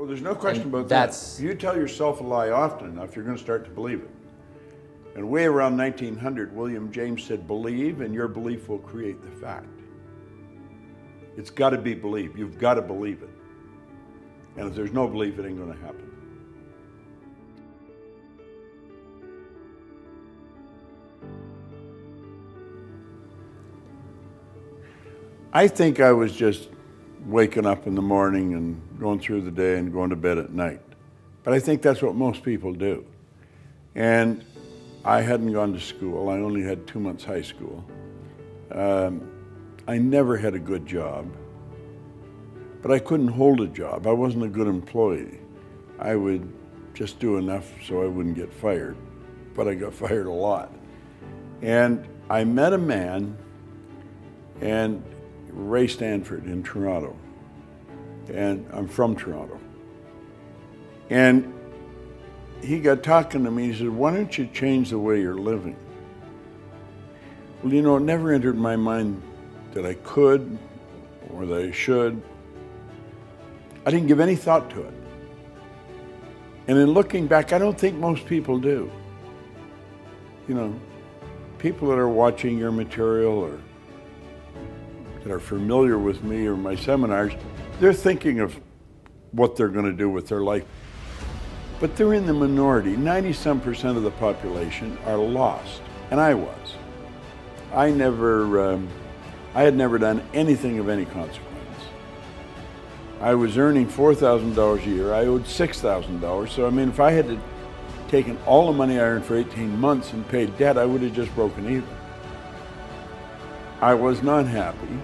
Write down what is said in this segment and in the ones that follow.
Well, there's no question about that. If you tell yourself a lie often enough, you're going to start to believe it. And way around 1900, William James said, believe, and your belief will create the fact. It's got to be believed. You've got to believe it. And if there's no belief, it ain't going to happen. I think I was just waking up in the morning and going through the day and going to bed at night. But I think that's what most people do. And I hadn't gone to school. I only had 2 months high school. I never had a good job, but I couldn't hold a job. I wasn't a good employee. I would just do enough so I wouldn't get fired, but I got fired a lot. And I met a man, and Ray Stanford in Toronto, and I'm from Toronto. And he got talking to me, he said, why don't you change the way you're living? Well, you know, it never entered my mind that I could or that I should. I didn't give any thought to it. And in looking back, I don't think most people do. You know, people that are watching your material or that are familiar with me or my seminars, they're thinking of what they're going to do with their life. But they're in the minority. 90-some% of the population are lost, and I was. I had never done anything of any consequence. I was earning $4,000 a year. I owed $6,000. So, I mean, if I had taken all the money I earned for 18 months and paid debt, I would have just broken even. I was not happy.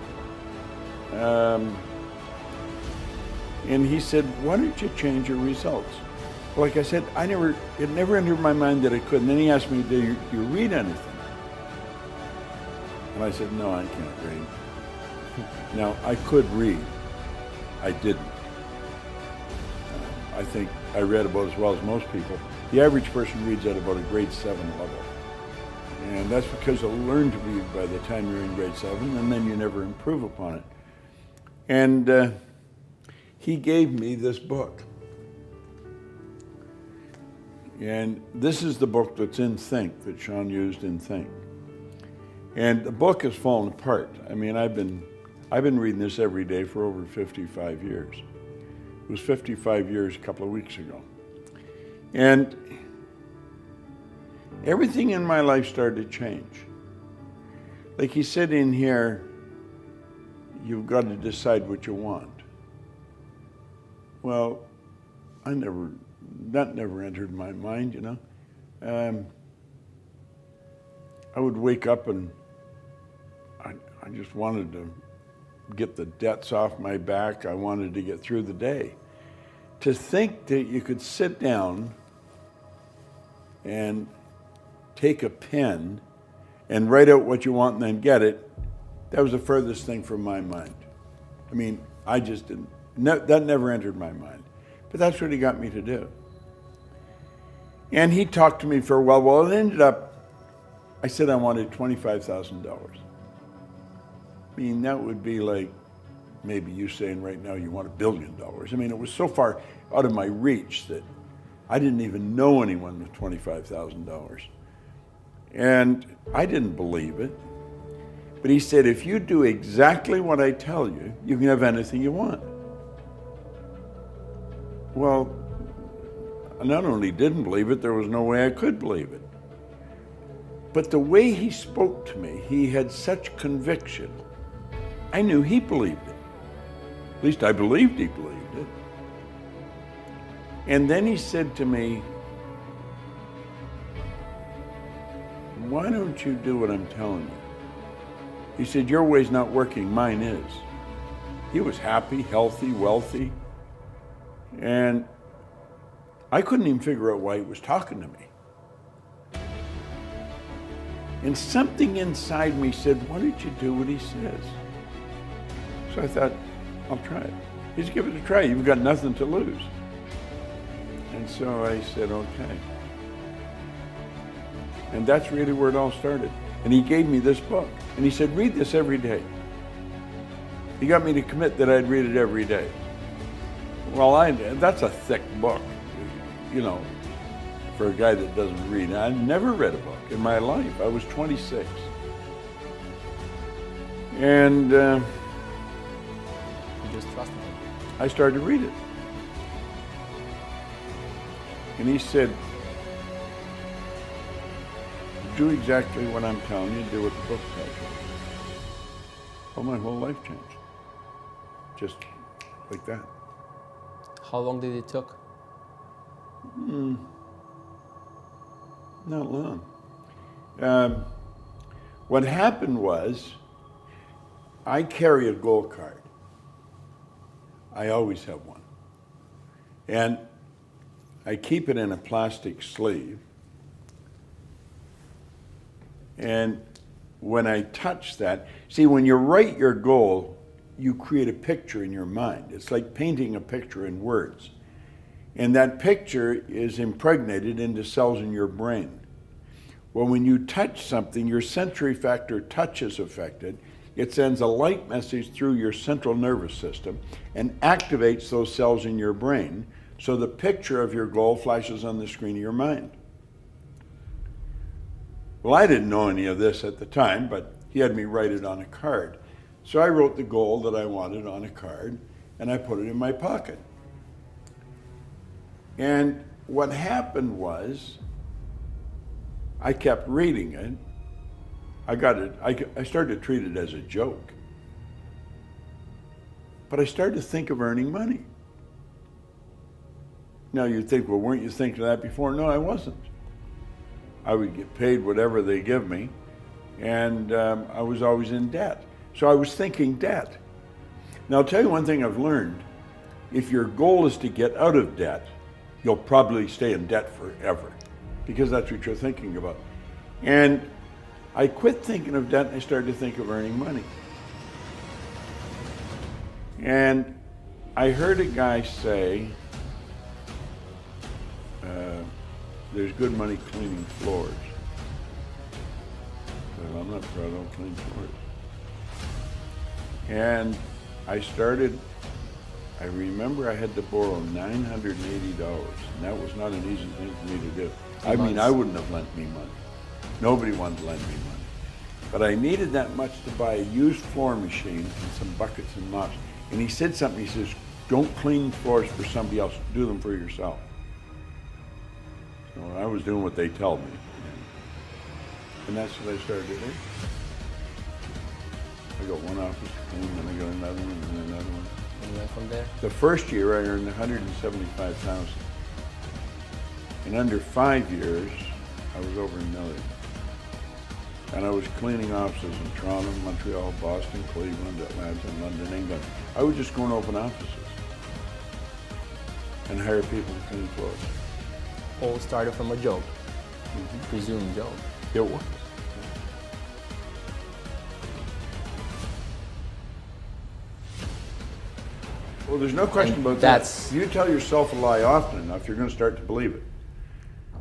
And he said, why don't you change your results? Like I said, it never entered my mind that I could. And then he asked me, do you read anything? And I said, no, I can't read. Now, I could read. I didn't. I think I read about as well as most people. The average person reads at about a grade 7 level. And that's because you'll learn to read by the time you're in grade 7, and then you never improve upon it. And he gave me this book. And this is the book that's in Think, that Sean used in Think. And the book has fallen apart. I mean, I've been reading this every day for over 55 years. It was 55 years a couple of weeks ago. And everything in my life started to change. Like he said in here, you've got to decide what you want. Well, that never entered my mind, you know. I would wake up and I just wanted to get the debts off my back. I wanted to get through the day. To think that you could sit down and take a pen and write out what you want and then get it, that was the furthest thing from my mind. I mean, I just didn't, that never entered my mind. But that's what he got me to do. And he talked to me for a while. Well, it ended up, I said I wanted $25,000. I mean, that would be like maybe you saying right now you want $1 billion. I mean, it was so far out of my reach that I didn't even know anyone with $25,000. And I didn't believe it. But he said, if you do exactly what I tell you, you can have anything you want. Well, I not only didn't believe it, there was no way I could believe it. But the way he spoke to me, he had such conviction. I knew he believed it. At least I believed he believed it. And then he said to me, why don't you do what I'm telling you? He said, your way's not working, mine is. He was happy, healthy, wealthy. And I couldn't even figure out why he was talking to me. And something inside me said, why don't you do what he says? So I thought, I'll try it. Just give it a try. You've got nothing to lose. And so I said, okay. And that's really where it all started. And he gave me this book. And he said, read this every day. He got me to commit that I'd read it every day. Well, that's a thick book, you know, for a guy that doesn't read. I never read a book in my life. I was 26. And You just trusted him. I started to read it. And he said, do exactly what I'm telling you, do what the book tells you. Well, my whole life changed. Just like that. How long did it took? Not long. What happened was, I carry a goal card. I always have one. And I keep it in a plastic sleeve. And when I touch that, see, when you write your goal, you create a picture in your mind. It's like painting a picture in words. And that picture is impregnated into cells in your brain. Well, when you touch something, your sensory factor touch is affected. It sends a light message through your central nervous system and activates those cells in your brain, so the picture of your goal flashes on the screen of your mind. Well, I didn't know any of this at the time, but he had me write it on a card. So I wrote the goal that I wanted on a card, and I put it in my pocket. And what happened was, I kept reading it. I started to treat it as a joke. But I started to think of earning money. Now you'd think, well, weren't you thinking of that before? No, I wasn't. I would get paid whatever they give me, and I was always in debt. So I was thinking debt. Now I'll tell you one thing I've learned. If your goal is to get out of debt, you'll probably stay in debt forever, because that's what you're thinking about. And I quit thinking of debt and I started to think of earning money. And I heard a guy say, there's good money cleaning floors. Well, I'm not sure I don't clean floors. And I remember I had to borrow $980, and that was not an easy thing for me to do. I mean, I wouldn't have lent me money. Nobody wanted to lend me money. But I needed that much to buy a used floor machine and some buckets and mops. And he said something, he says, don't clean floors for somebody else, do them for yourself. So I was doing what they tell me. And that's what I started to do. I got one office to clean, then I got another one, and then another one. And you went from there? The first year I earned $175,000. In under 5 years, I was over $1 million. And I was cleaning offices in Toronto, Montreal, Boston, Cleveland, Atlanta, London, England. I would just go and open offices and hire people to clean floors. All started from a joke, presumed joke. It was. Well, there's no question about that. You tell yourself a lie often enough, you're going to start to believe it.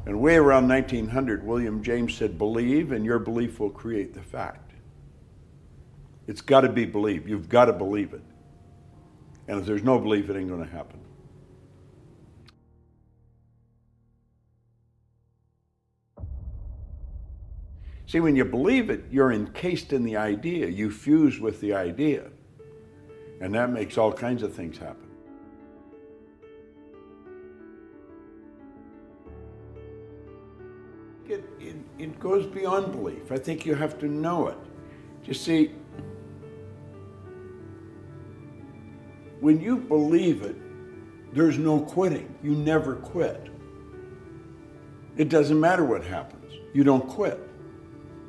And way around 1900, William James said, believe, and your belief will create the fact. It's got to be believed. You've got to believe it. And if there's no belief, it ain't going to happen. See, when you believe it, you're encased in the idea. You fuse with the idea. And that makes all kinds of things happen. It goes beyond belief. I think you have to know it. You see, when you believe it, there's no quitting. You never quit. It doesn't matter what happens. You don't quit.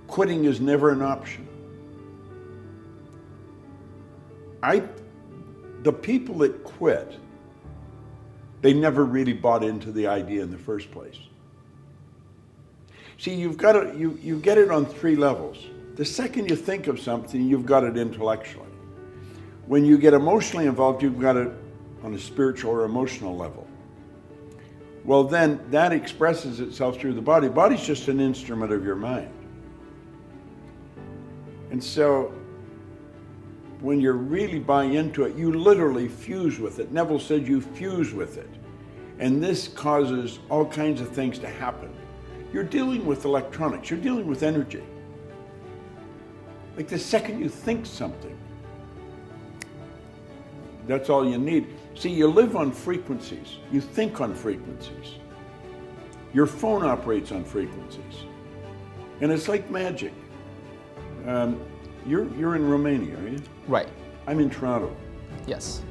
Quitting is never an option. The people that quit, they never really bought into the idea in the first place. See, you get it on 3 levels. The second you think of something, you've got it intellectually. When you get emotionally involved, you've got it on a spiritual or emotional level. Well, then that expresses itself through the body. Body's just an instrument of your mind. And so when you really buy into it, you literally fuse with it. Neville said you fuse with it. And this causes all kinds of things to happen. You're dealing with electronics, you're dealing with energy. Like the second you think something, that's all you need. See, you live on frequencies, you think on frequencies. Your phone operates on frequencies. And it's like magic. You're in Romania, are you? Right. I'm in Toronto. Yes.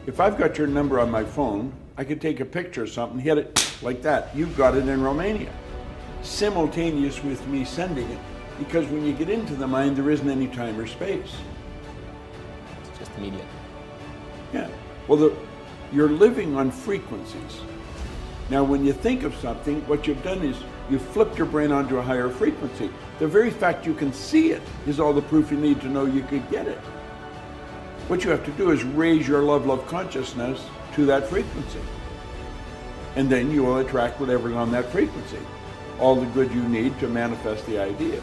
If I've got your number on my phone, I could take a picture of something, hit it like that. You've got it in Romania. Simultaneous with me sending it, because when you get into the mind, there isn't any time or space. It's just immediate. Yeah. Well, you're living on frequencies. Now, when you think of something, what you've done is you've flipped your brain onto a higher frequency. The very fact you can see it is all the proof you need to know you could get it. What you have to do is raise your level of consciousness to that frequency. And then you will attract whatever's on that frequency. All the good you need to manifest the idea.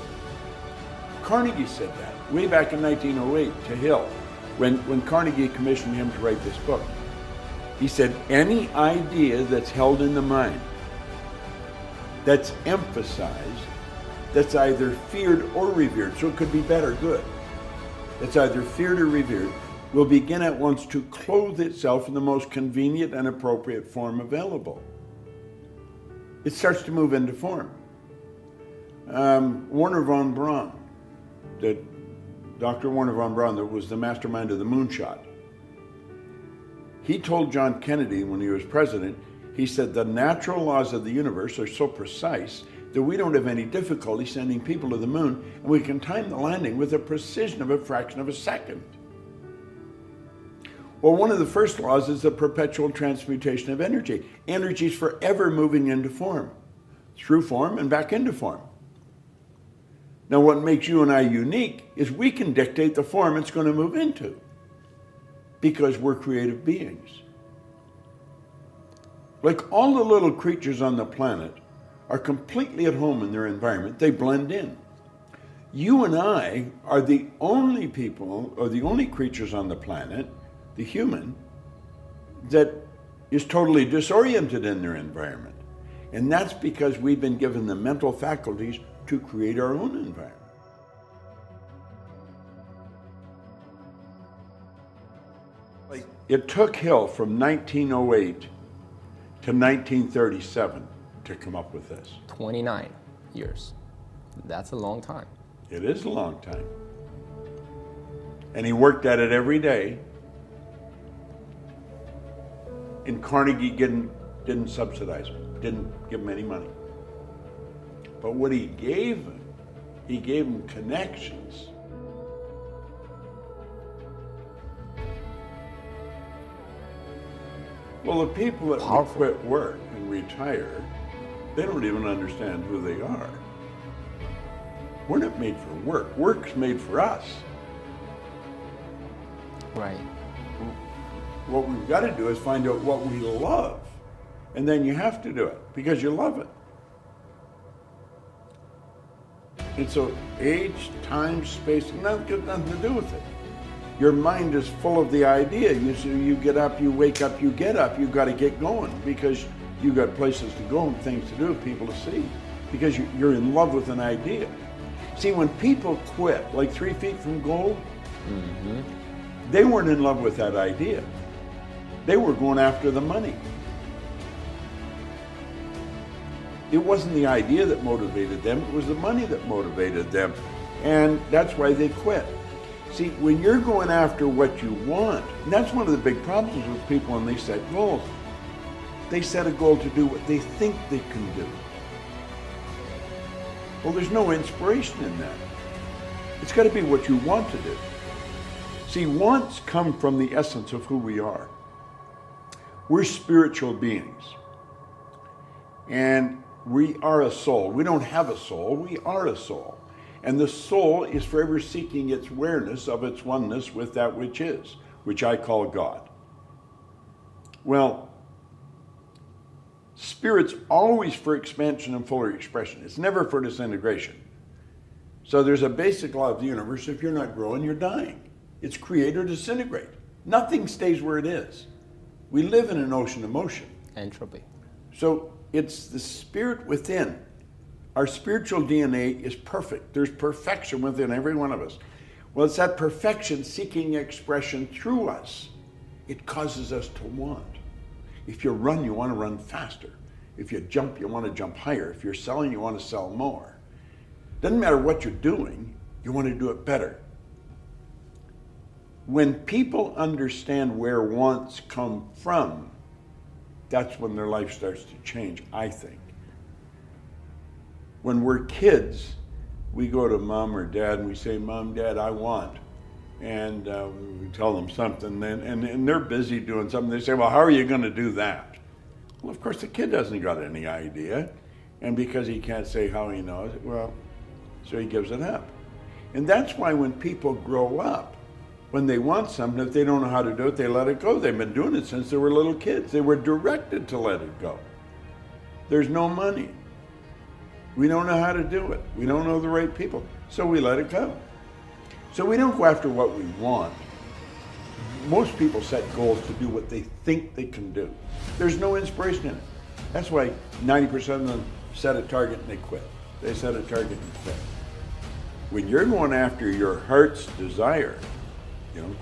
Carnegie said that way back in 1908 to Hill, when Carnegie commissioned him to write this book. He said, any idea that's held in the mind, that's emphasized, that's either feared or revered, so it could be bad or good, that's either feared or revered, will begin at once to clothe itself in the most convenient and appropriate form available. It starts to move into form. Werner von Braun, Dr. Werner von Braun, that was the mastermind of the moonshot, he told John Kennedy when he was president, he said, the natural laws of the universe are so precise that we don't have any difficulty sending people to the moon, and we can time the landing with a precision of a fraction of a second. Well, one of the first laws is the perpetual transmutation of energy. Energy is forever moving into form, through form and back into form. Now, what makes you and I unique is we can dictate the form it's going to move into, because we're creative beings. Like all the little creatures on the planet are completely at home in their environment. They blend in. You and I are the only people, or the only creatures on the planet, the human, that is totally disoriented in their environment. And that's because we've been given the mental faculties to create our own environment. It took Hill from 1908 to 1937 to come up with this. 29 years. That's a long time. It is a long time. And he worked at it every day. And Carnegie didn't subsidize him, didn't give him any money. But what he gave him connections. Well, the people that quit work and retire, they don't even understand who they are. We're not made for work. Work's made for us. Right. What we've got to do is find out what we love. And then you have to do it because you love it. And so age, time, space, nothing to do with it. Your mind is full of the idea. You get up, you wake up, you get up. You've got to get going because you've got places to go and things to do, people to see. Because you're in love with an idea. See, when people quit, like 3 Feet from Gold, they weren't in love with that idea. They were going after the money. It wasn't the idea that motivated them, it was the money that motivated them. And that's why they quit. See, when you're going after what you want, and that's one of the big problems with people when they set goals. They set a goal to do what they think they can do. Well, there's no inspiration in that. It's got to be what you want to do. See, wants come from the essence of who we are. We're spiritual beings. And we are a soul. We don't have a soul, we are a soul. And the soul is forever seeking its awareness of its oneness with that which is, which I call God. Well, spirit's always for expansion and fuller expression. It's never for disintegration. So there's a basic law of the universe. If you're not growing, you're dying. It's create or disintegrate. Nothing stays where it is. We live in an ocean of motion. Entropy. So it's the spirit within. Our spiritual DNA is perfect. There's perfection within every one of us. Well, it's that perfection seeking expression through us. It causes us to want. If you run, you want to run faster. If you jump, you want to jump higher. If you're selling, you want to sell more. Doesn't matter what you're doing, you want to do it better. When people understand where wants come from, that's when their life starts to change, I think. When we're kids, we go to mom or dad and we say, Mom, Dad, I want. And we tell them something, and they're busy doing something. They say, well, how are you going to do that? Well, of course, the kid hasn't got any idea. And because he can't say how he knows, well, so he gives it up. And that's why when people grow up, when they want something, if they don't know how to do it, they let it go. They've been doing it since they were little kids. They were directed to let it go. There's no money. We don't know how to do it. We don't know the right people. So we let it go. So we don't go after what we want. Most people set goals to do what they think they can do. There's no inspiration in it. That's why 90% of them set a target and they quit. They set a target and quit. When you're going after your heart's desire, you don't quit.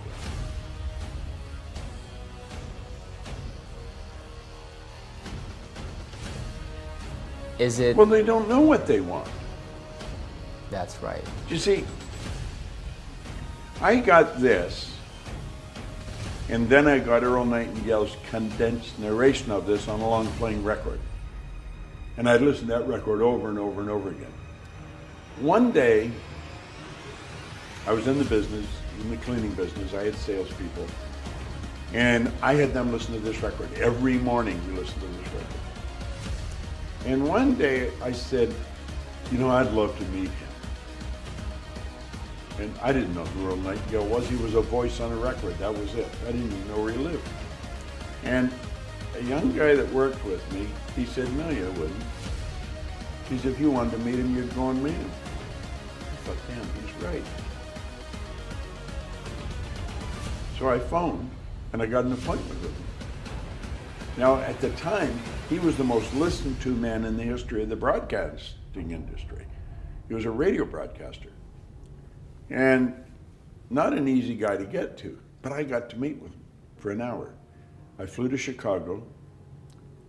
Is it? Well, they don't know what they want. That's right. You see, I got this, and then I got Earl Nightingale's condensed narration of this on a long playing record. And I'd listen to that record over and over and over again. One day, I was in the business, in the cleaning business. I had salespeople, and I had them listen to this record. Every morning we listened to this record. And one day I said, you know, I'd love to meet him. And I didn't know who Earl Nightingale was. He was a voice on a record. That was it. I didn't even know where he lived. And a young guy that worked with me, he said, no, you wouldn't. He said, if you wanted to meet him, you'd go and meet him. I thought, damn, he's right. So I phoned, and I got an appointment with him. Now, at the time, he was the most listened to man in the history of the broadcasting industry. He was a radio broadcaster. And not an easy guy to get to, but I got to meet with him for an hour. I flew to Chicago.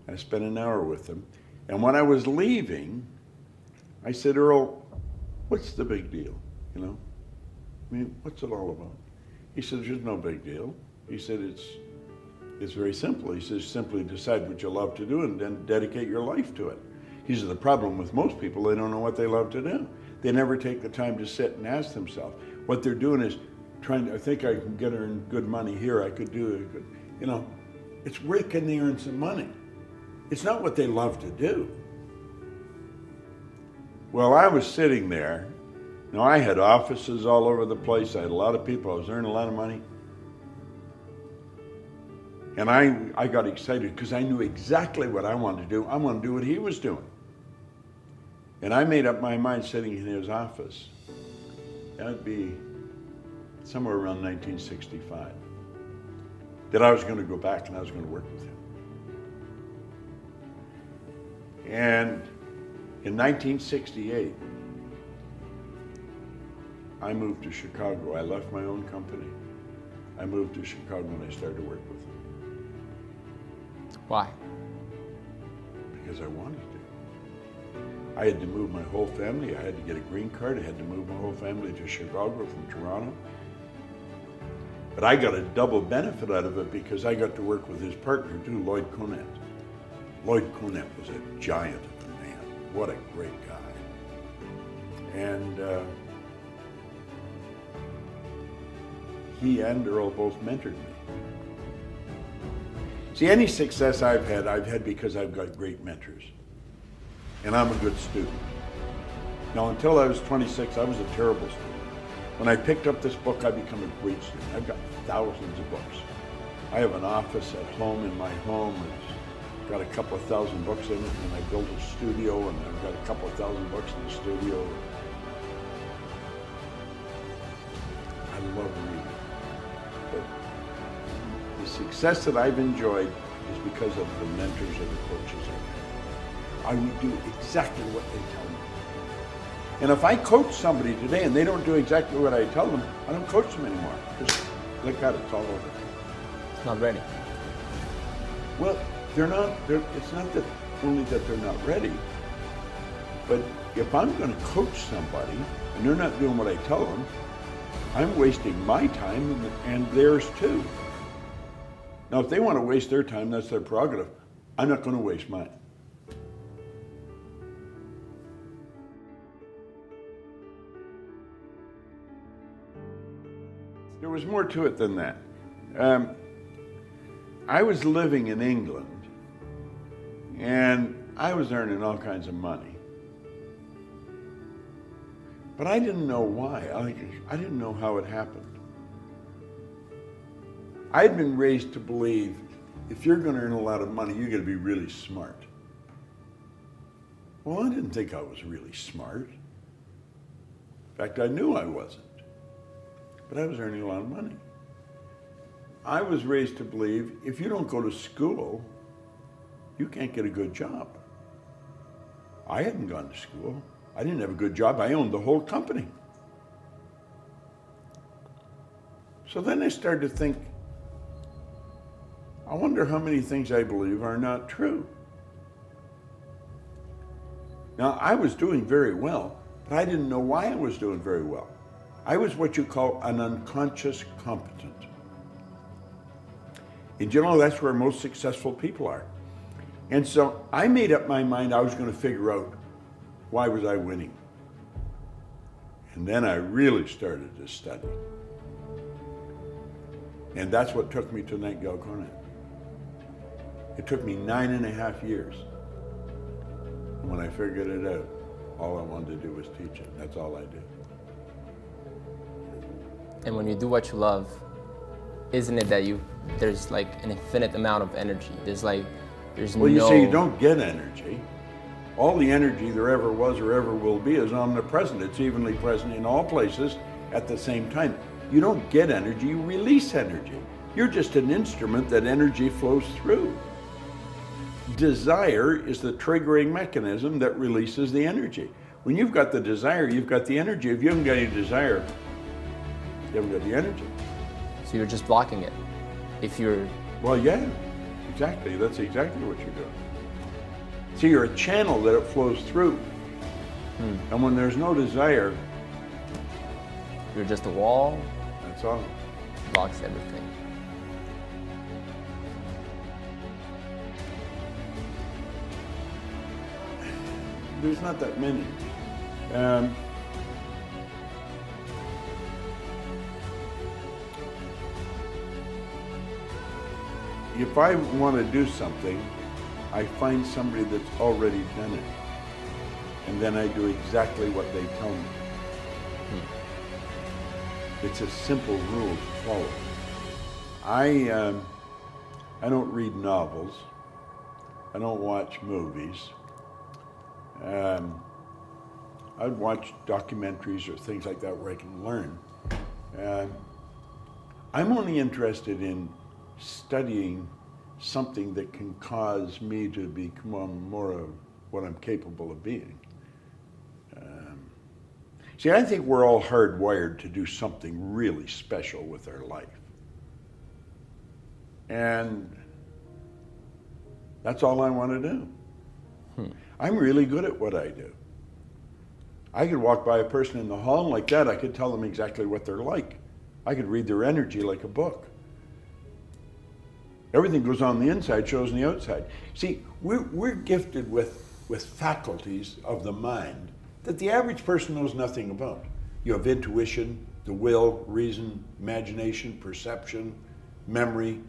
I spent an hour with him. And when I was leaving, I said, Earl, what's the big deal? You know, I mean, what's it all about? He said, there's no big deal. He said, it's very simple. He says, simply decide what you love to do and then dedicate your life to it. He said, the problem with most people, they don't know what they love to do. They never take the time to sit and ask themselves. What they're doing is trying to, I think I can get earn good money here, I could do it. You know, it's where can they earn some money? It's not what they love to do. Well, I was sitting there. Now, I had offices all over the place. I had a lot of people. I was earning a lot of money. And I got excited because I knew exactly what I wanted to do. I wanted to do what he was doing. And I made up my mind sitting in his office. That would be somewhere around 1965. That I was going to go back and I was going to work with him. And in 1968, I moved to Chicago. I left my own company. I moved to Chicago and I started to work with him. Why? Because I wanted to. I had to move my whole family. I had to get a green card. I had to move my whole family to Chicago from Toronto. But I got a double benefit out of it because I got to work with his partner too, Lloyd Conant. Lloyd Conant was a giant of a man. What a great guy. And he and Earl both mentored me. See, any success I've had because I've got great mentors. And I'm a good student. Now, until I was 26, I was a terrible student. When I picked up this book, I became a great student. I've got thousands of books. I have an office at home in my home. It's got a couple of thousand books in it, and I built a studio, and I've got a couple of thousand books in the studio. I love reading. The success that I've enjoyed is because of the mentors and the coaches I've had. I would do exactly what they tell me. And if I coach somebody today and they don't do exactly what I tell them, I don't coach them anymore. Just look at it, it's all over. It's not ready. Well, it's not that only that they're not ready, but if I'm going to coach somebody and they're not doing what I tell them, I'm wasting my time and theirs too. Now, if they want to waste their time, that's their prerogative. I'm not going to waste mine. There was more to it than that. I was living in England, and I was earning all kinds of money. But I didn't know why. I didn't know how it happened. I'd been raised to believe if you're going to earn a lot of money, you're going to be really smart. Well, I didn't think I was really smart. In fact, I knew I wasn't. But I was earning a lot of money. I was raised to believe if you don't go to school, you can't get a good job. I hadn't gone to school. I didn't have a good job. I owned the whole company. So then I started to think, I wonder how many things I believe are not true. Now, I was doing very well, but I didn't know why I was doing very well. I was what you call an unconscious competent. In general, that's where most successful people are. And so I made up my mind I was going to figure out why was I winning. And then I really started to study. And that's what took me to Nightingale Conant. It took me 9.5 years. And when I figured it out, all I wanted to do was teach it. That's all I did. And when you do what you love, isn't it that there's like an infinite amount of energy? Well, you say you don't get energy. All the energy there ever was or ever will be is omnipresent. It's evenly present in all places at the same time. You don't get energy, you release energy. You're just an instrument that energy flows through. Desire is the triggering mechanism that releases the energy. When you've got the desire, you've got the energy. If you haven't got any desire, you haven't got the energy. So you're just blocking it. Well, yeah, exactly. That's exactly what you're doing. See, you're a channel that it flows through. And when there's no desire, you're just a wall. That's all. Blocks everything. There's not that many. If I want to do something, I find somebody that's already done it. And then I do exactly what they tell me. It's a simple rule to follow. I don't read novels. I don't watch movies. I'd watch documentaries or things like that where I can learn. I'm only interested in studying something that can cause me to become more of what I'm capable of being. See, I think we're all hardwired to do something really special with our life. And that's all I want to do. I'm really good at what I do. I could walk by a person in the hall and like that, I could tell them exactly what they're like. I could read their energy like a book. Everything goes on the inside, shows on the outside. See, we're gifted with faculties of the mind that the average person knows nothing about. You have intuition, the will, reason, imagination, perception, memory.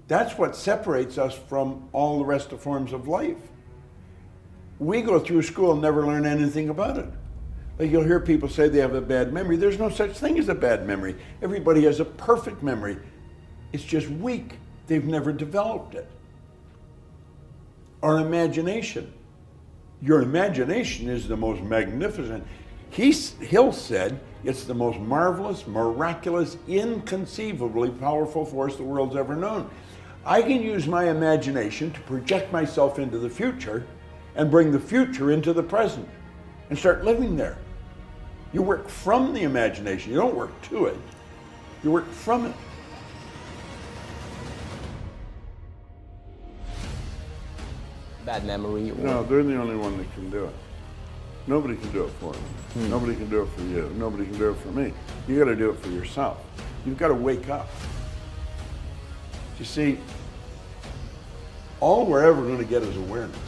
That's what separates us from all the rest of forms of life. We go through school and never learn anything about it. Like you'll hear people say they have a bad memory. There's no such thing as a bad memory. Everybody has a perfect memory. It's just weak. They've never developed it. Our imagination. Your imagination is the most magnificent. Hill said It's the most marvelous, miraculous, inconceivably powerful force the world's ever known. I can use my imagination to project myself into the future and bring the future into the present and start living there. You work from the imagination. You don't work to it. You work from it. Bad memory? Or... No, they're the only one that can do it. Nobody can do it for me. Nobody can do it for you. Nobody can do it for me. You got to do it for yourself. You've got to wake up. You see, all we're ever going to get is awareness.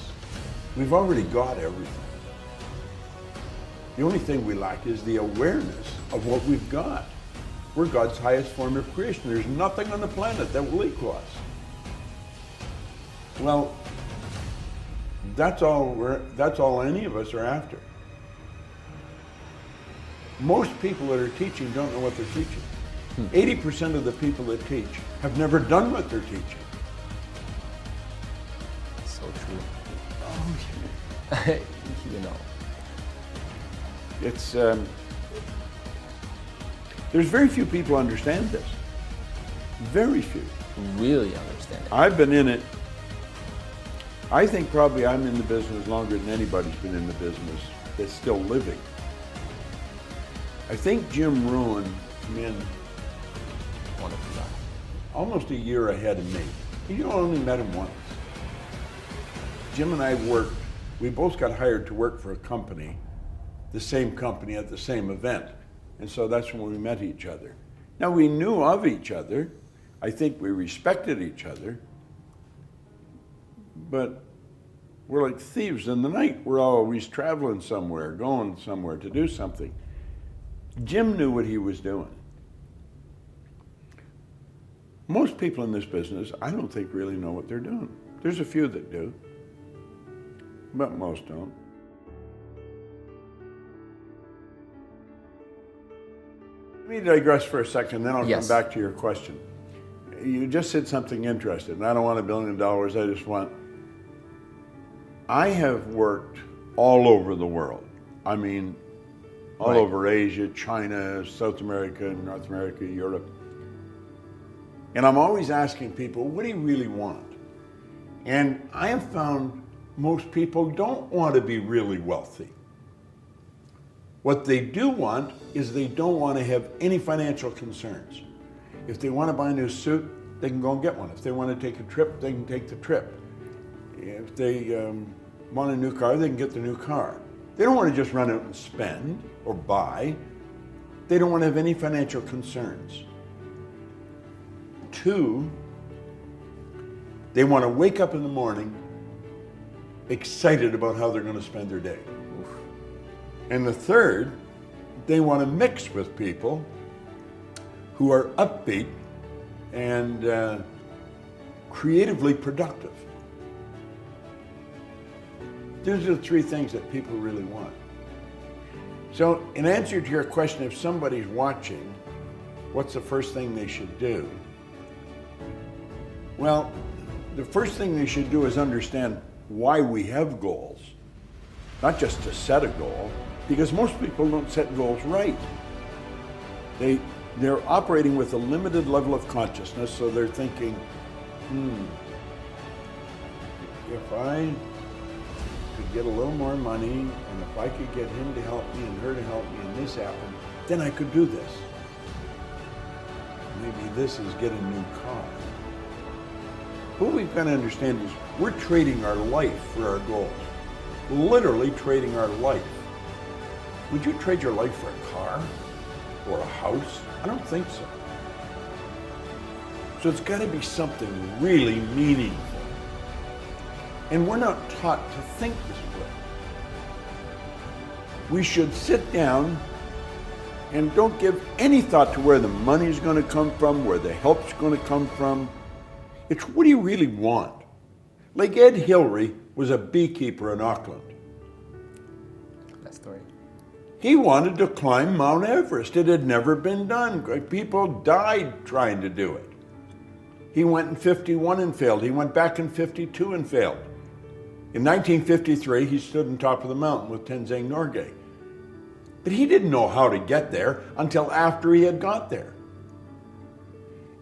We've already got everything. The only thing we lack is the awareness of what we've got. We're God's highest form of creation. There's nothing on the planet that will equal us. Well, that's all any of us are after. Most people that are teaching don't know what they're teaching. 80% of the people that teach have never done what they're teaching. So true. Oh, yeah. You know. It's, there's very few people who understand this. Very few. Really understand it. I've been in it. I think probably I'm in the business longer than anybody's been in the business that's still living. I think Jim Rohn came in almost a year ahead of me. You only met him once. Jim and I worked, we both got hired to work for a company, the same company at the same event. And so that's when we met each other. Now we knew of each other. I think we respected each other. But we're like thieves in the night. We're always traveling somewhere, going somewhere to do something. Jim knew what he was doing. Most people in this business, I don't think really know what they're doing. There's a few that do, but most don't. Let me digress for a second, then I'll come back to your question. You just said something interesting. I don't want $1 billion, I just want... I have worked all over the world. I mean, all over Asia, China, South America, North America, Europe. And I'm always asking people, what do you really want? And I have found most people don't want to be really wealthy. What they do want is they don't want to have any financial concerns. If they want to buy a new suit, they can go and get one. If they want to take a trip, they can take the trip. If they want a new car, they can get the new car. They don't want to just run out and spend or buy. They don't want to have any financial concerns. 2, they want to wake up in the morning excited about how they're going to spend their day. And the 3rd, they want to mix with people who are upbeat and creatively productive. Those are the 3 things that people really want. So in answer to your question, if somebody's watching, what's the first thing they should do? Well, the first thing they should do is understand why we have goals. Not just to set a goal, because most people don't set goals right. They're operating with a limited level of consciousness, so they're thinking, if I could get a little more money, and if I could get him to help me and her to help me, and this happened, then I could do this. Maybe this is get a new car. What we've got to understand is we're trading our life for our goals. Literally trading our life. Would you trade your life for a car or a house? I don't think so. So it's got to be something really meaningful. And we're not taught to think this way. We should sit down and don't give any thought to where the money's going to come from, where the help's going to come from. It's what do you really want? Like Ed Hillary was a beekeeper in Auckland. That story. He wanted to climb Mount Everest. It had never been done. People died trying to do it. He went in 51 and failed. He went back in 52 and failed. In 1953, he stood on top of the mountain with Tenzing Norgay. But he didn't know how to get there until after he had got there.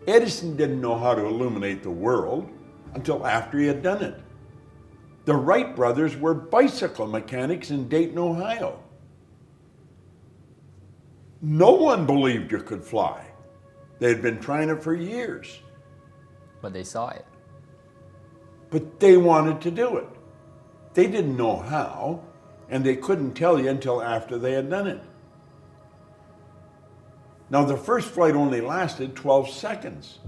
Edison didn't know how to illuminate the world until after he had done it. The Wright brothers were bicycle mechanics in Dayton, Ohio. No one believed you could fly. They had been trying it for years. But they saw it. But they wanted to do it. They didn't know how, and they couldn't tell you until after they had done it. Now, the first flight only lasted 12 seconds.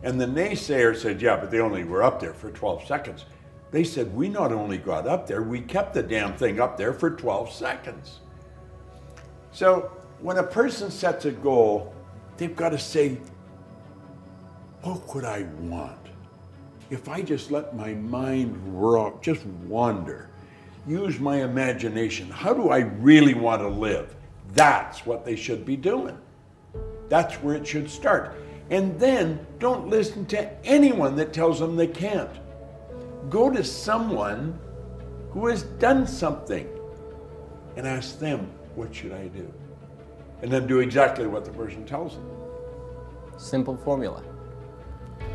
And the naysayer said, yeah, but they only were up there for 12 seconds. They said, we not only got up there, we kept the damn thing up there for 12 seconds. So when a person sets a goal, they've got to say, what could I want? If I just let my mind just wander, use my imagination, how do I really want to live? That's what they should be doing. That's where it should start. And then don't listen to anyone that tells them they can't. Go to someone who has done something and ask them, what should I do? And then do exactly what the person tells them. Simple formula.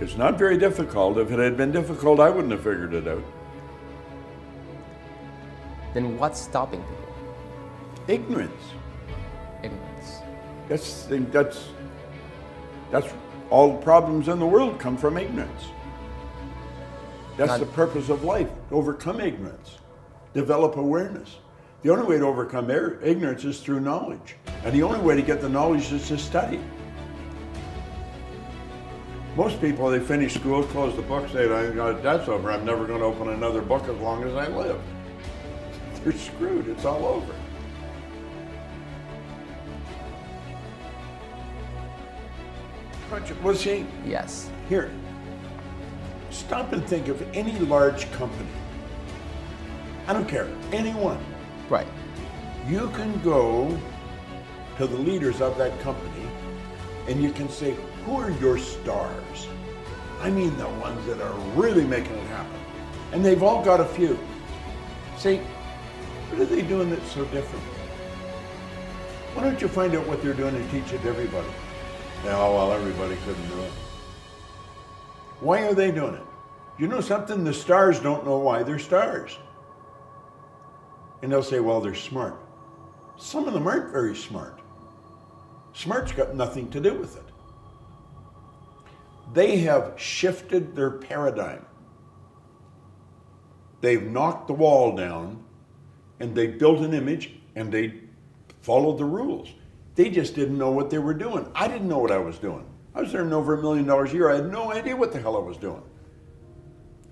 It's not very difficult. If it had been difficult, I wouldn't have figured it out. Then what's stopping people? Ignorance. Ignorance. That's all the problems in the world come from ignorance. That's the purpose of life, to overcome ignorance, develop awareness. The only way to overcome ignorance is through knowledge. And the only way to get the knowledge is to study. Most people, they finish school, close the book, say, that's over, I'm never going to open another book as long as I live. They're screwed, it's all over. Well, see, Yes. here, stop and think of any large company. I don't care, anyone. Right. You can go to the leaders of that company and you can say, who are your stars? I mean the ones that are really making it happen. And they've all got a few. Say, what are they doing that's so different? Why don't you find out what they're doing and teach it to everybody? Oh, well, everybody couldn't do it. Why are they doing it? You know something? The stars don't know why they're stars. And they'll say, well, they're smart. Some of them aren't very smart. Smart's got nothing to do with it. They have shifted their paradigm. They've knocked the wall down and they built an image and they followed the rules. They just didn't know what they were doing. I didn't know what I was doing. I was earning over $1 million a year. I had no idea what the hell I was doing.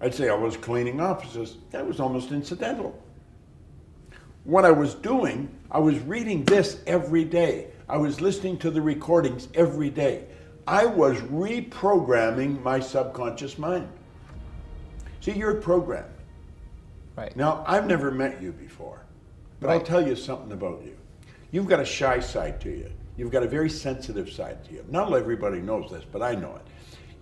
I'd say I was cleaning offices. That was almost incidental. What I was doing, I was reading this every day. I was listening to the recordings every day. I was reprogramming my subconscious mind. See, you're programmed. Right. Now, I've never met you before, but I'll tell you something about you. You've got a shy side to you. You've got a very sensitive side to you. Not everybody knows this, but I know it.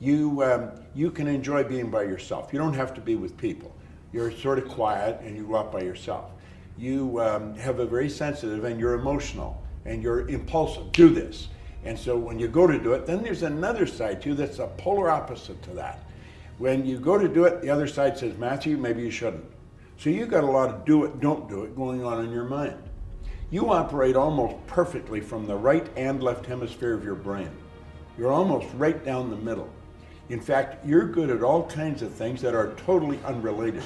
You can enjoy being by yourself. You don't have to be with people. You're sort of quiet and you go out by yourself. You have a very sensitive and you're emotional and you're impulsive. Do this. And so when you go to do it, then there's another side to you that's a polar opposite to that. When you go to do it, the other side says, Matthew, maybe you shouldn't. So you've got a lot of do it, don't do it going on in your mind. You operate almost perfectly from the right and left hemisphere of your brain. You're almost right down the middle. In fact, you're good at all kinds of things that are totally unrelated.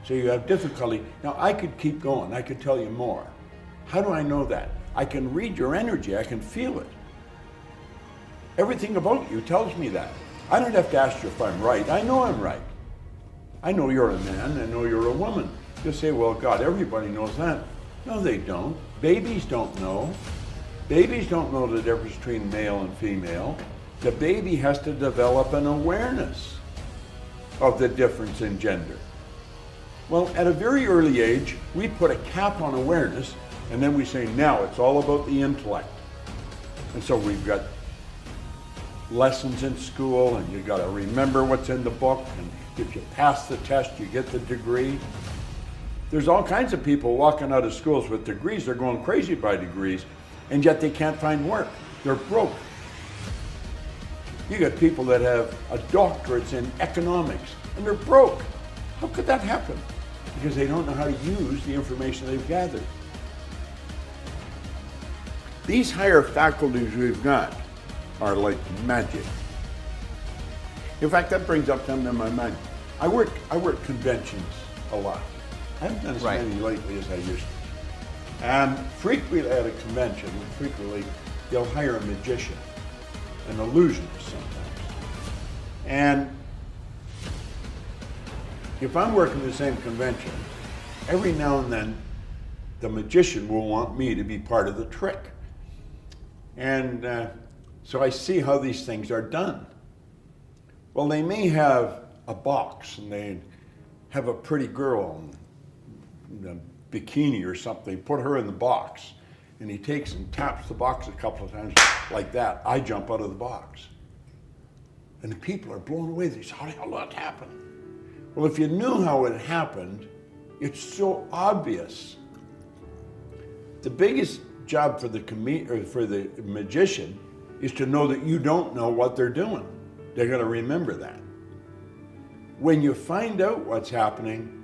So you have difficulty. Now, I could keep going. I could tell you more. How do I know that? I can read your energy. I can feel it. Everything about you tells me that. I don't have to ask you if I'm right. I know I'm right. I know you're a man. I know you're a woman. You'll say, well, God, everybody knows that. No, they don't. Babies don't know. Babies don't know the difference between male and female. The baby has to develop an awareness of the difference in gender. Well, at a very early age, we put a cap on awareness, and then we say, now it's all about the intellect. And so we've got lessons in school, and you've got to remember what's in the book, and if you pass the test, you get the degree. There's all kinds of people walking out of schools with degrees. They're going crazy by degrees, and yet they can't find work. They're broke. You got people that have a doctorates in economics, and they're broke. How could that happen? Because they don't know how to use the information they've gathered. These higher faculties we've got are like magic. In fact, that brings up something in my mind. I work conventions a lot. I haven't done as many lately as I used to. Frequently at a convention, they'll hire a magician, an illusionist sometimes. And if I'm working the same convention, every now and then the magician will want me to be part of the trick. And so I see how these things are done. Well, they may have a box and they have a pretty girl in a bikini or something, put her in the box, and he takes and taps the box a couple of times like that. I jump out of the box. And the people are blown away. They say, how the hell did that happen? Well, if you knew how it happened, it's so obvious. The biggest job for the magician is to know that you don't know what they're doing. They're going to remember that. When you find out what's happening,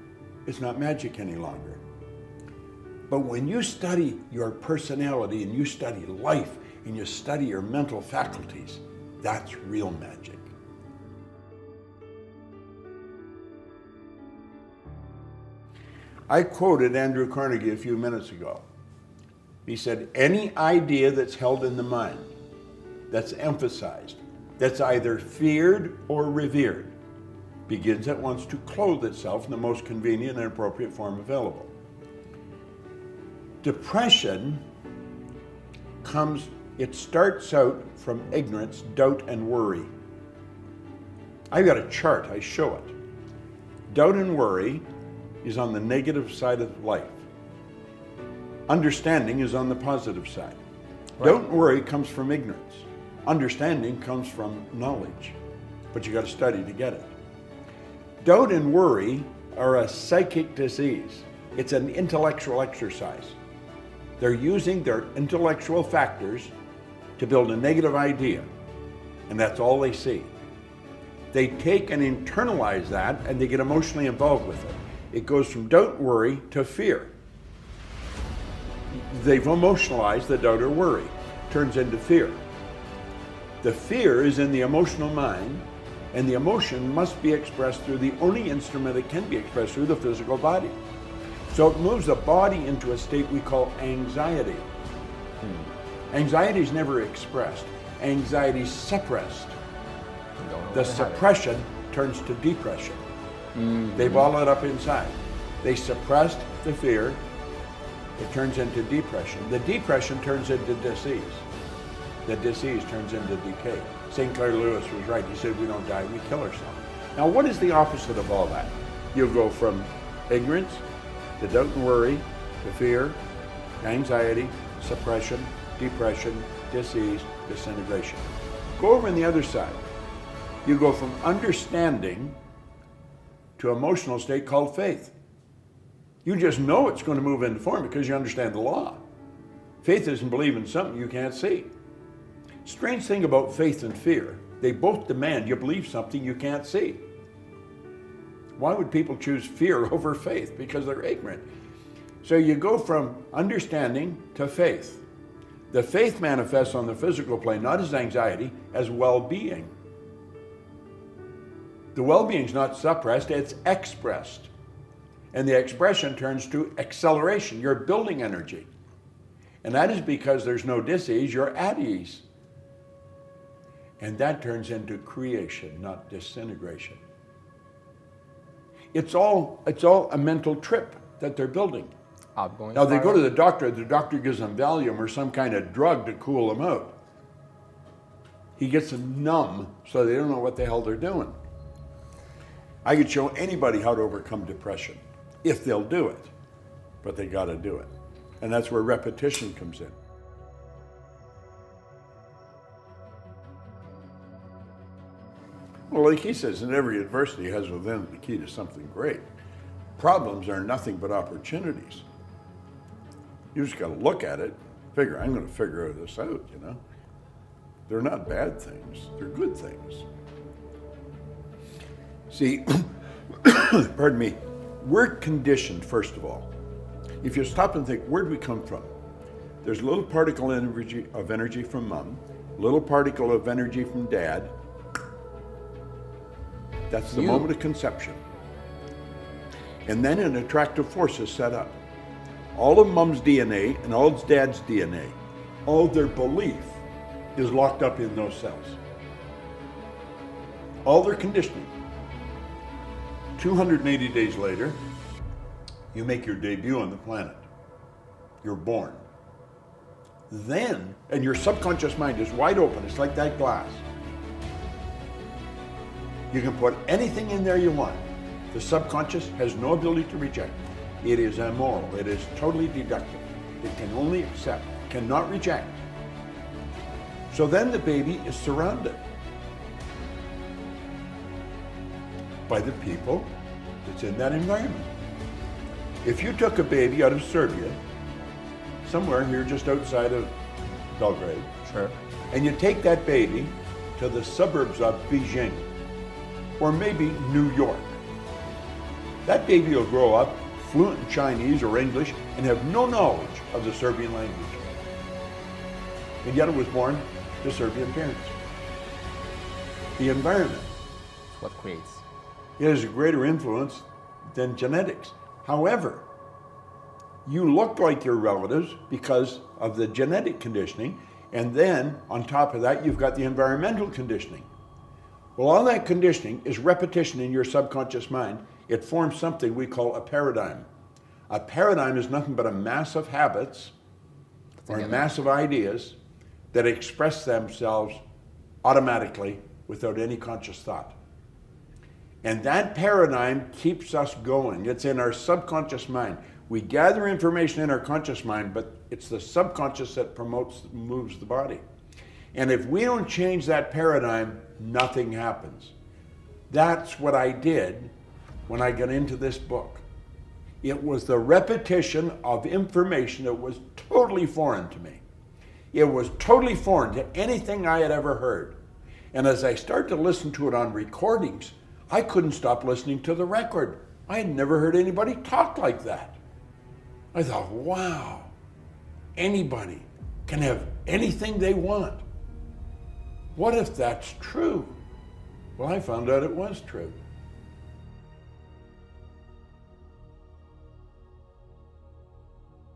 it's not magic any longer. But when you study your personality and you study life and you study your mental faculties, that's real magic. I quoted Andrew Carnegie a few minutes ago. He said, any idea that's held in the mind, that's emphasized, that's either feared or revered, begins at once to clothe itself in the most convenient and appropriate form available. Depression it starts out from ignorance, doubt, and worry. I've got a chart, I show it. Doubt and worry is on the negative side of life. Understanding is on the positive side. Right. Doubt and worry comes from ignorance. Understanding comes from knowledge, but you got to study to get it. Doubt and worry are a psychic disease. It's an intellectual exercise. They're using their intellectual factors to build a negative idea, and that's all they see. They take and internalize that, and they get emotionally involved with it. It goes from doubt and worry to fear. They've emotionalized the doubt or worry, turns into fear. The fear is in the emotional mind, and the emotion must be expressed through the only instrument it can be expressed through, the physical body. So it moves the body into a state we call anxiety. Anxiety is never expressed. Anxiety is suppressed. The suppression turns to depression. They ball it up inside. They suppressed the fear. It turns into depression. The depression turns into disease. The disease turns into decay. St. Clair Lewis was right. He said, we don't die, we kill ourselves. Now, what is the opposite of all that? You go from ignorance to doubt and worry, to fear, anxiety, suppression, depression, disease, disintegration. Go over on the other side. You go from understanding to an emotional state called faith. You just know it's going to move into form because you understand the law. Faith isn't believing something you can't see. Strange thing about faith and fear, they both demand you believe something you can't see. Why would people choose fear over faith? Because they're ignorant. So you go from understanding to faith. The faith manifests on the physical plane, not as anxiety, as well-being. The well-being is not suppressed, it's expressed. And the expression turns to acceleration. You're building energy. And that is because there's no dis-ease, you're at ease. And that turns into creation, not disintegration. It's all a mental trip that they're building. Now they go to the doctor gives them Valium or some kind of drug to cool them out. He gets them numb so they don't know what the hell they're doing. I could show anybody how to overcome depression if they'll do it, but they got to do it. And that's where repetition comes in. Well, like he says, in every adversity has within it the key to something great. Problems are nothing but opportunities. You just got to look at it, figure, I'm going to figure this out, you know. They're not bad things, they're good things. See, pardon me, we're conditioned, first of all. If you stop and think, where do we come from? There's a little particle of energy from mom, a little particle of energy from dad. That's the moment of conception. And then an attractive force is set up. All of mom's DNA and all of dad's DNA, all their belief is locked up in those cells. All their conditioning. 280 days later, you make your debut on the planet. You're born. Then, and your subconscious mind is wide open, it's like that glass. You can put anything in there you want. The subconscious has no ability to reject. It is amoral, it is totally deductive. It can only accept, cannot reject. So then the baby is surrounded by the people that's in that environment. If you took a baby out of Serbia, somewhere here just outside of Belgrade, sure, and you take that baby to the suburbs of Beijing, or maybe New York, that baby will grow up fluent in Chinese or English and have no knowledge of the Serbian language. And yet it was born to Serbian parents. The environment. What creates? It has a greater influence than genetics. However, you look like your relatives because of the genetic conditioning, and then on top of that, you've got the environmental conditioning. Well, all that conditioning is repetition in your subconscious mind. It forms something we call a paradigm. A paradigm is nothing but a mass of habits or a mass of ideas that express themselves automatically without any conscious thought. And that paradigm keeps us going. It's in our subconscious mind. We gather information in our conscious mind, but it's the subconscious that moves the body. And if we don't change that paradigm, nothing happens. That's what I did when I got into this book. It was the repetition of information that was totally foreign to me. It was totally foreign to anything I had ever heard. And as I started to listen to it on recordings, I couldn't stop listening to the record. I had never heard anybody talk like that. I thought, wow, anybody can have anything they want. What if that's true? Well, I found out it was true.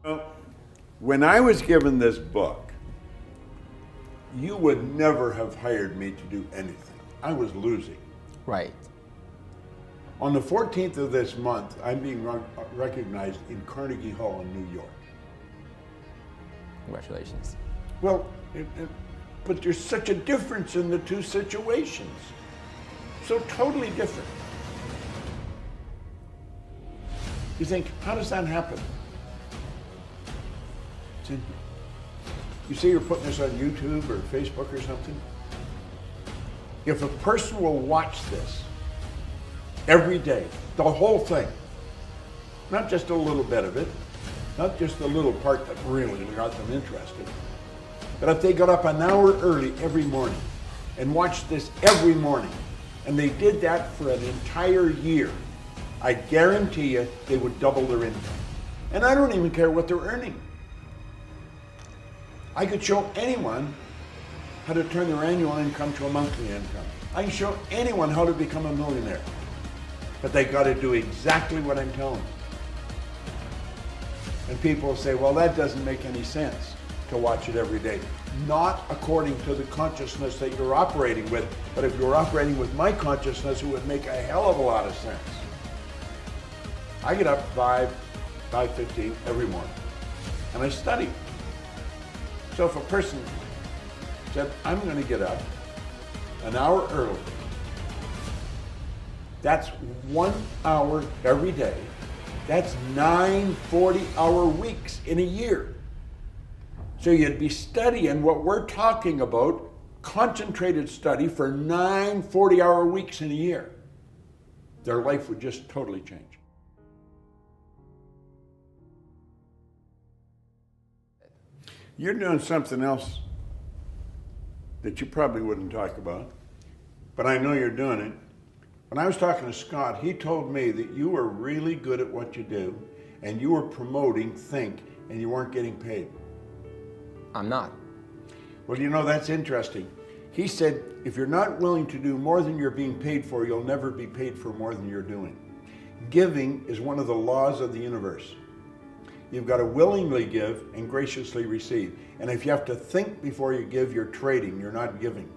Well, when I was given this book, you would never have hired me to do anything. I was losing. Right. On the 14th of this month, I'm being recognized in Carnegie Hall in New York. Congratulations. Well, but there's such a difference in the two situations. So totally different. You think, how does that happen? You say you're putting this on YouTube or Facebook or something? If a person will watch this every day, the whole thing, not just a little bit of it, not just the little part that really got them interested, but if they got up an hour early every morning and watched this every morning, and they did that for an entire year, I guarantee you they would double their income. And I don't even care what they're earning. I could show anyone how to turn their annual income to a monthly income. I can show anyone how to become a millionaire. But they got to do exactly what I'm telling them. And people will say, well, that doesn't make any sense to watch it every day. Not according to the consciousness that you're operating with, but if you're operating with my consciousness, it would make a hell of a lot of sense. I get up 5:15 every morning, and I study. So if a person said, I'm going to get up an hour early, that's 1 hour every day. That's 9 40-hour weeks in a year. So you'd be studying what we're talking about, concentrated study for 9 40-hour weeks in a year. Their life would just totally change. You're doing something else that you probably wouldn't talk about, but I know you're doing it. When I was talking to Scott, he told me that you were really good at what you do, and you were promoting Think, and you weren't getting paid. I'm not. Well, you know, that's interesting. He said, if you're not willing to do more than you're being paid for, you'll never be paid for more than you're doing. Giving is one of the laws of the universe. You've got to willingly give and graciously receive. And if you have to think before you give, you're trading, you're not giving.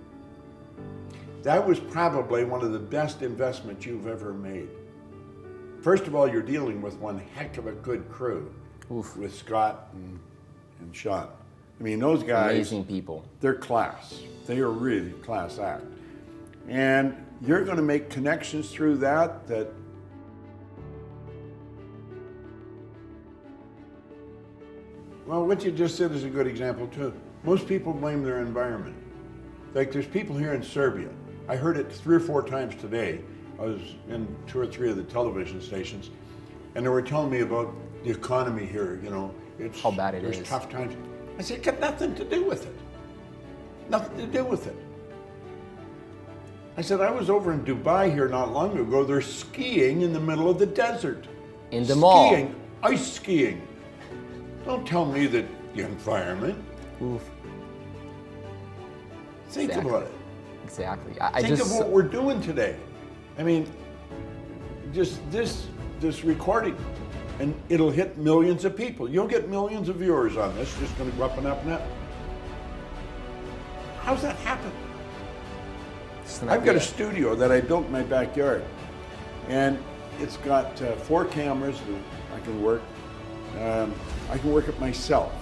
That was probably one of the best investments you've ever made. First of all, you're dealing with one heck of a good crew. Oof. With Scott and Sean. I mean, those guys, Amazing people. They're class. They are really class act. And you're going to make connections through that. Well, what you just said is a good example too. Most people blame their environment. Like there's people here in Serbia. I heard it 3 or 4 times today. I was in 2 or 3 of the television stations, and they were telling me about the economy here, you know. It's, how bad it is. There's tough times. I said, got nothing to do with it. Nothing to do with it. I said, I was over in Dubai here not long ago. They're skiing in the middle of the desert. In the mall. Skiing, ice skiing. Don't tell me that the environment. Oof. Think Exactly. about it. Exactly. Think of what we're doing today. I mean, just this recording, and it'll hit millions of people. You'll get millions of viewers on this. Just going to go up and up and up. How's that happen? I've got a studio that I built in my backyard, and it's got 4 cameras that I can work. I can work it myself.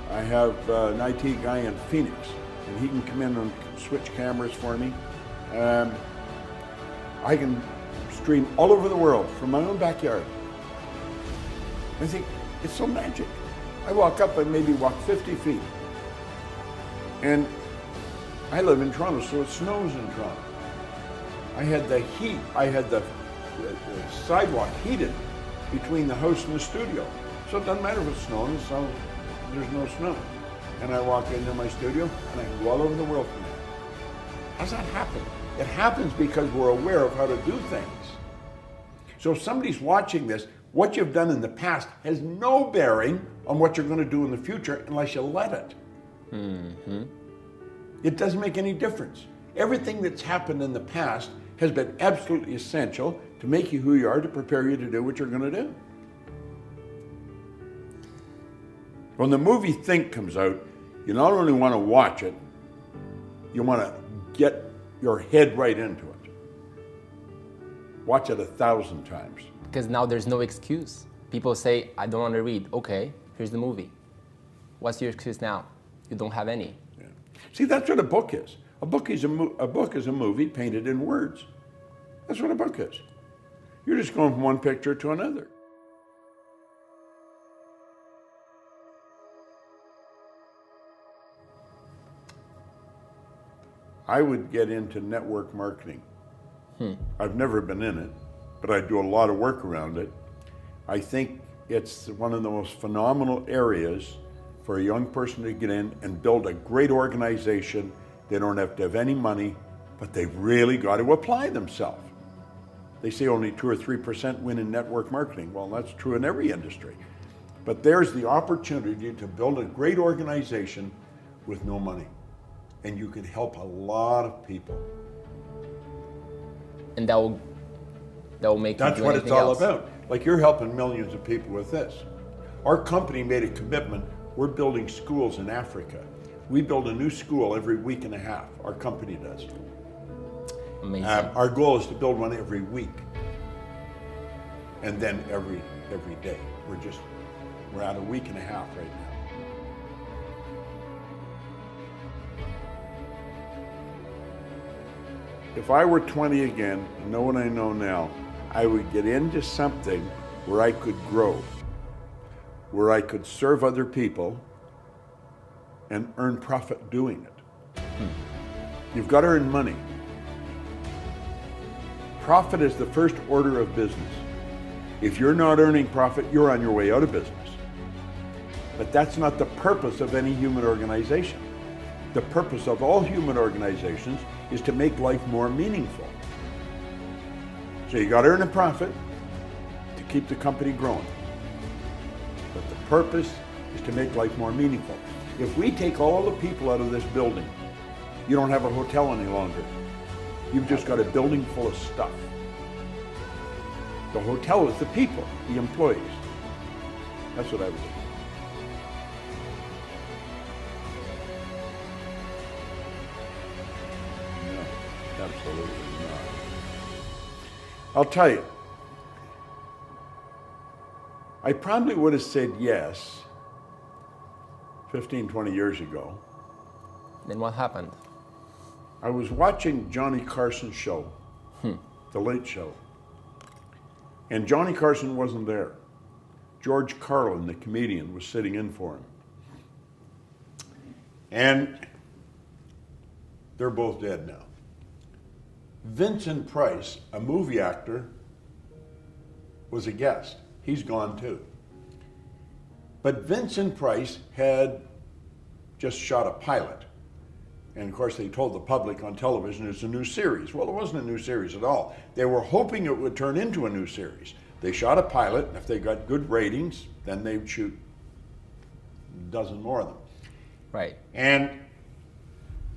I have an IT guy in Phoenix, and he can come in and switch cameras for me. I can stream all over the world from my own backyard. I think it's so magic. I walk up and maybe walk 50 feet. And I live in Toronto, so it snows in Toronto. I had the heat, I had the sidewalk heated between the house and the studio. So it doesn't matter if it's snowing, so there's no snow. And I walk into my studio and I can go all over the world from there. How's that happen? It happens because we're aware of how to do things. So if somebody's watching this, what you've done in the past has no bearing on what you're going to do in the future unless you let it. Mm-hmm. It doesn't make any difference. Everything that's happened in the past has been absolutely essential to make you who you are, to prepare you to do what you're going to do. When the movie Think comes out, you not only want to watch it, you want to get your head right into it. Watch it 1,000 times. Because now there's no excuse. People say, I don't want to read. Okay, here's the movie. What's your excuse now? You don't have any. Yeah. See, that's what a book is. A book is a movie painted in words. That's what a book is. You're just going from one picture to another. I would get into network marketing. I've never been in it, but I do a lot of work around it. I think it's one of the most phenomenal areas for a young person to get in and build a great organization. They don't have to have any money, but they've really got to apply themselves. They say only 2 or 3% win in network marketing. Well, that's true in every industry. But there's the opportunity to build a great organization with no money. And you can help a lot of people. And that will make you That's do what anything it's all else. about. Like you're helping millions of people with this. Our company made a commitment. We're building schools in Africa. We build a new school every week and a half. Our company does. Amazing. Our goal is to build one every week. And then every day. We're at a week and a half right now. If I were 20 again, and know what I know now, I would get into something where I could grow, where I could serve other people and earn profit doing it. You've got to earn money. Profit is the first order of business. If you're not earning profit, you're on your way out of business. But that's not the purpose of any human organization. The purpose of all human organizations is to make life more meaningful. So you got to earn a profit to keep the company growing. But the purpose is to make life more meaningful. If we take all the people out of this building, you don't have a hotel any longer. You've just got a building full of stuff. The hotel is the people, the employees. That's what I would do. No, absolutely not. I'll tell you, I probably would have said yes 15, 20 years ago. Then what happened? I was watching Johnny Carson's show, The Late Show. And Johnny Carson wasn't there. George Carlin, the comedian, was sitting in for him. And they're both dead now. Vincent Price, a movie actor, was a guest. He's gone too. But Vincent Price had just shot a pilot. And of course they told the public on television it's a new series. Well, it wasn't a new series at all. They were hoping it would turn into a new series. They shot a pilot, and if they got good ratings, then they'd shoot a dozen more of them. Right. And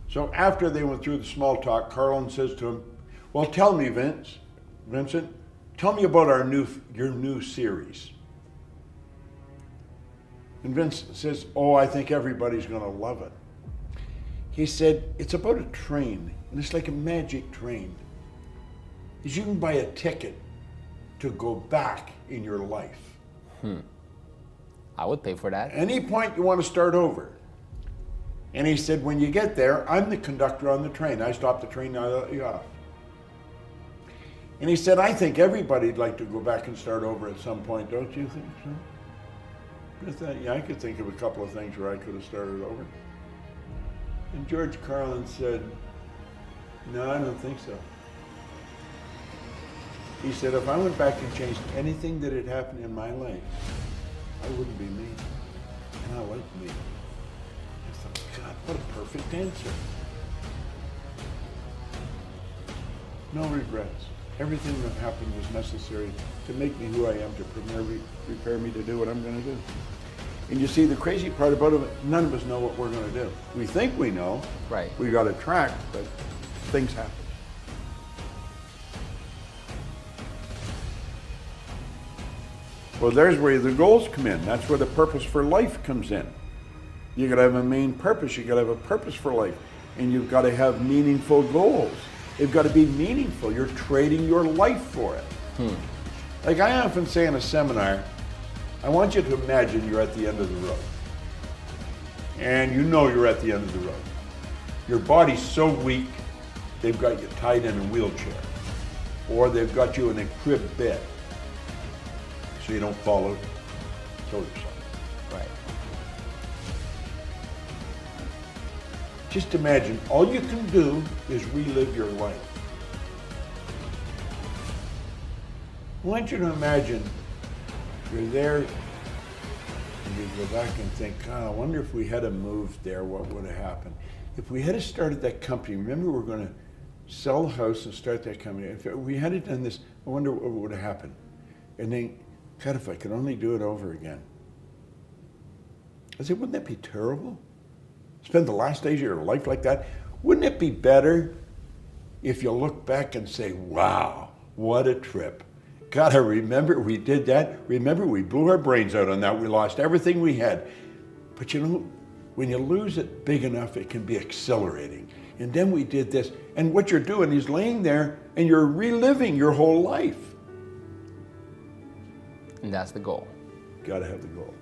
so after they went through the small talk, Carlin says to him, well, tell me, Vincent, tell me about your new series. And Vincent says, oh, I think everybody's going to love it. He said, it's about a train, and it's like a magic train. Is you can buy a ticket to go back in your life. I would pay for that. Any point you want to start over. And he said, when you get there, I'm the conductor on the train. I stop the train, I let you off. And he said, I think everybody'd like to go back and start over at some point, don't you think so? I thought, yeah, I could think of a couple of things where I could have started over. And George Carlin said, no, I don't think so. He said, if I went back and changed anything that had happened in my life, I wouldn't be me. And I like me. I thought, God, what a perfect answer. No regrets. Everything that happened was necessary to make me who I am, to prepare me to do what I'm going to do. And you see, the crazy part about it, none of us know what we're going to do. We think we know. Right. We got a track, but things happen. Well, there's where the goals come in. That's where the purpose for life comes in. You got to have a main purpose. You got to have a purpose for life, and you've got to have meaningful goals. They've got to be meaningful. You're trading your life for it. Like I often say in a seminar, I want you to imagine you're at the end of the road. And you know you're at the end of the road. Your body's so weak, they've got you tied in a wheelchair. Or they've got you in a crib bed so you don't fall out, kill yourself. Right. Just imagine, all you can do is relive your life. I want you to imagine you're there and you go back and think, God, I wonder if we had moved there, what would have happened? If we had started that company, remember we're going to sell the house and start that company. If we had done this, I wonder what would have happened. And then, God, if I could only do it over again. I said, wouldn't that be terrible? Spend the last days of your life like that? Wouldn't it be better if you look back and say, wow, what a trip. God, I remember we did that. Remember, we blew our brains out on that. We lost everything we had. But you know, when you lose it big enough, it can be exhilarating. And then we did this. And what you're doing is laying there and you're reliving your whole life. And that's the goal. Got to have the goal.